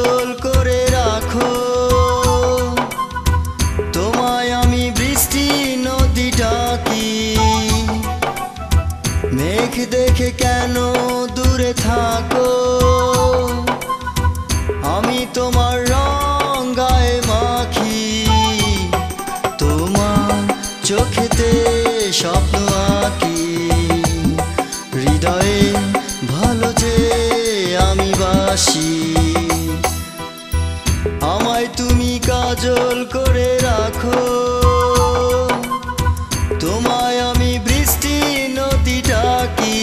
কাজল করে রাখো। তোমায় আমি বৃষ্টি নদী ডাকি, মেঘ দেখে কেন দূরে থাকো। আমি তোমার রং গায়ে মাখি, তোমার চোখেতে স্বপ্ন আঁকি। হৃদয়ে ভালো যে আমি বাসি, আমায় তুমি কাজল করে রাখো। তোমায় আমি বৃষ্টি নদী ডাকি।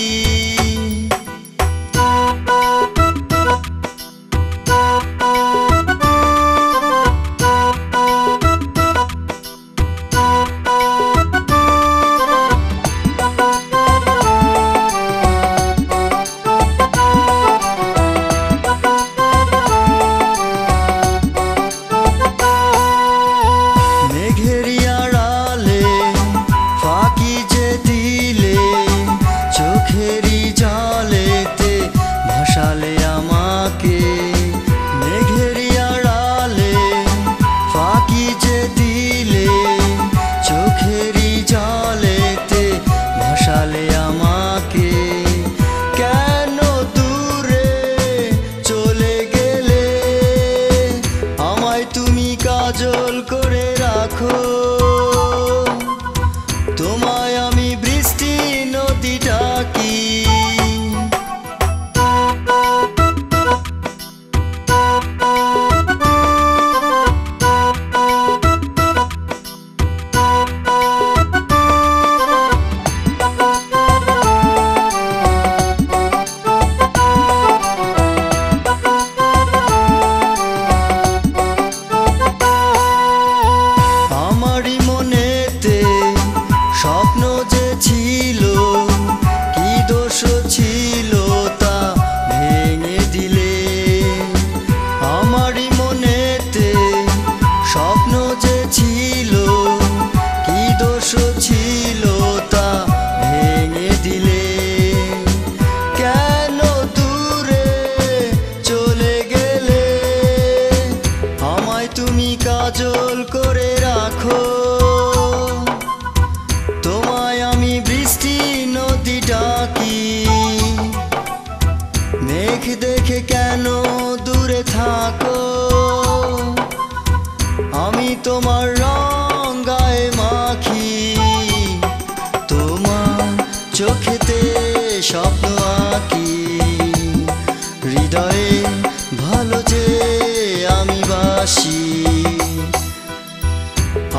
কাজল করে রাখো, তোমায় আমি বৃষ্টি নদী ডাকি। স্বপ্ন যে ছিল, কি দোষ ছিল তা ভেঙে দিলে। আমারই মনেতে স্বপ্ন যে ছিল, কি দোষ ছিল তা ভেঙে দিলে। কেন দূরে চলে গেলে, আমায় তুমি কাজল করে রাখো। তোমায় আমি বৃষ্টি নদী ডাকি, মেঘ দেখে কেন দূরে থাকো। আমি তোমার রং গায়ে মাখি, তোমার চোখেতে স্বপ্ন আঁকি। হৃদয়ে ভালো যে আমি বাসি,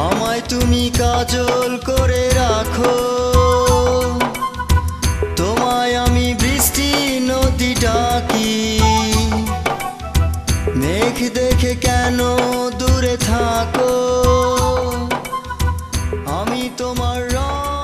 আমায় তুমি কাজল করে রাখো। তোমায় আমি বৃষ্টি নদী ডাকি, মেঘ দেখে কেন দূরে থাকো। আমি তোমার রং